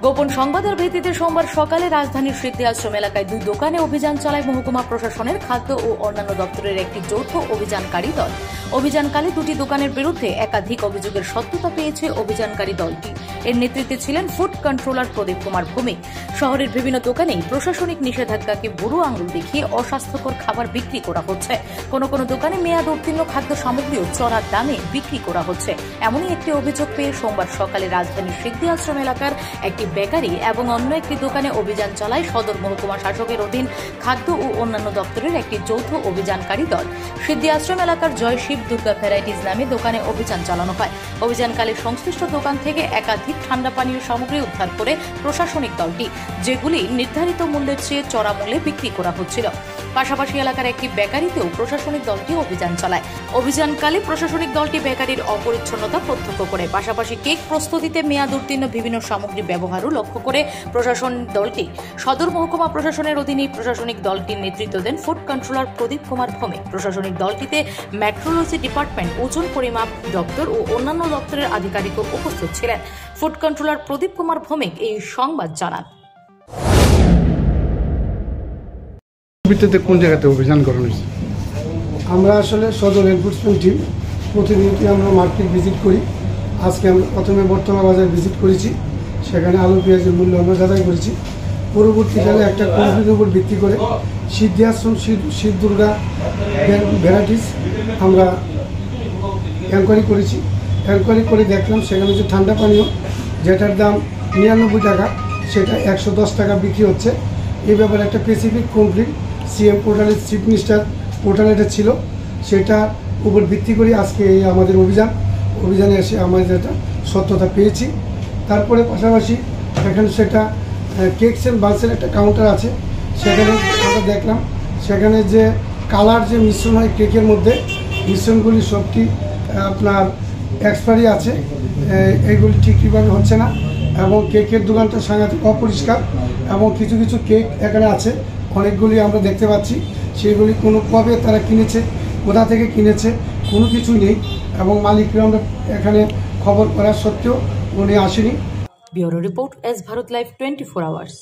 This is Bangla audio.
গোপন সংবাদের ভিত্তিতে সোমবার সকালে রাজধানীর স্মৃতি আশ্রম এলাকায় দুই দোকানে অভিযান চালায় মহকুমা প্রশাসনের খাদ্য ও অন্যান্য দপ্তরের একটি যৌথ অভিযানকারী দল। অভিযানকালে দুটি দোকানের বিরুদ্ধে একাধিক অভিযোগের সত্যতা পেয়েছে অভিযানকারী দলটি। এর নেতৃত্বে ছিলেন ফুড কন্ট্রোলার প্রদীপ কুমার ভৌমিক। শহরের বিভিন্ন দোকানেই প্রশাসনিক নিষেধাজ্ঞাকে বুড়ো আঙুল দেখিয়ে অস্বাস্থ্যকর খাবার বিক্রি করা হচ্ছে। কোনো কোনো দোকানে মেয়াদ উত্তীর্ণ খাদ্য সামগ্রীও চড়া দামে বিক্রি করা হচ্ছে। এমনই একটি অভিযোগ পেয়ে সোমবার সকালে রাজধানীর স্মৃতি আশ্রম এলাকার একটি বেকারি এবং অন্য একটি দোকানে অভিযান চালায় সদর মহকুমা শাসকের অধীন খাদ্য ও অন্যান্য দপ্তরের একটি যৌথ অভিযানকারী দল। সিদ্ধি আশ্রম এলাকার জয় শিব দুর্গা ভ্যারাইটিজ নামে দোকানে অভিযান চালানো হয়। অভিযানকালে সংশ্লিষ্ট দোকান থেকে একাধিক ঠান্ডা পানীয় সামগ্রী উদ্ধার করে প্রশাসনিক দলটি, যেগুলি নির্ধারিত মূল্যের চেয়ে চড়া মূল্যে বিক্রি করা হচ্ছিল। পাশাপাশি এলাকার একটি বেকারিতেও প্রশাসনিক দলটি অভিযান চালায়। অভিযানকালে প্রশাসনিক দলটি বেকারির অপরিচ্ছন্নতা প্রত্যক্ষ করে, পাশাপাশি কেক প্রস্তুতিতে মেয়াদ উত্তীর্ণ বিভিন্ন সামগ্রী ব্যবহারও লক্ষ্য করে প্রশাসন দলটি সদর মহকুমা প্রশাসনের অধীনে প্রশাসনিক দলটির নেতৃত্ব দেন ফুড কন্ট্রোলার প্রদীপ কুমার ভৌমিক। প্রশাসনিক দলটিতে মেট্রোলজি ডিপার্টমেন্ট, ওজন পরিমাপ দপ্তর ও অন্যান্য দপ্তরের আধিকারিকও উপস্থিত ছিলেন। ফুড কন্ট্রোলার প্রদীপ কুমার ভৌমিক এই সংবাদ জানান। কোন জায়গাতে অভিযান করানো হয়েছে? আমরা আসলে সদর এনফোর্সমেন্ট টিম প্রতিনিয়তই আমরা মার্কেট ভিজিট করি। আজকে আমরা প্রথমে বর্তমান বাজার ভিজিট করেছি, সেখানে আলু পেঁয়াজের মূল্য আমরা যাচাই করেছি। পরবর্তীকালে একটা কমপ্লিটের উপর ভিত্তি করে সিদ্ধি আশ্রম শিব দুর্গা ভ্যারাইটিস আমরা এনকোয়ারি করেছি। এনকোয়ারি করে দেখলাম সেখানে যে ঠান্ডা পানীয় যেটার দাম 99 টাকা, সেটা 110 টাকা বিক্রি হচ্ছে। এই ব্যাপারে একটা স্পেসিফিক কমপ্লিট সিএম পোর্টালের চিফ মিনিস্টার পোর্টাল এটা ছিল, সেটার উপর ভিত্তি করে আজকে এই আমাদের অভিযানে এসে আমরা যেটা সত্যতা পেয়েছি। তারপরে পাশাপাশি এখানে সেটা কেকস অ্যান্ড বান্সের একটা কাউন্টার আছে, সেখানে আমরা দেখলাম সেখানে যে কালার যে মিশ্রণ হয় কেকের মধ্যে, মিশ্রণগুলি সবটি আপনার এক্সপায়ারি আছে, এইগুলি ঠিকভাবে হচ্ছে না এবং কেকের দোকানটা সাংঘাতিক অপরিষ্কার এবং কিছু কিছু কেক এখানে আছে অনেকগুলি আমরা দেখতে পাচ্ছি, সেগুলি কোনো কবে তারা কিনেছে, কোথা থেকে কিনেছে কোনো কিছুই নেই এবং মালিকরা আমরা এখানে খবর করা সত্ত্বেও উনি আসেনি। Bureau report S Bharat live 24 hours.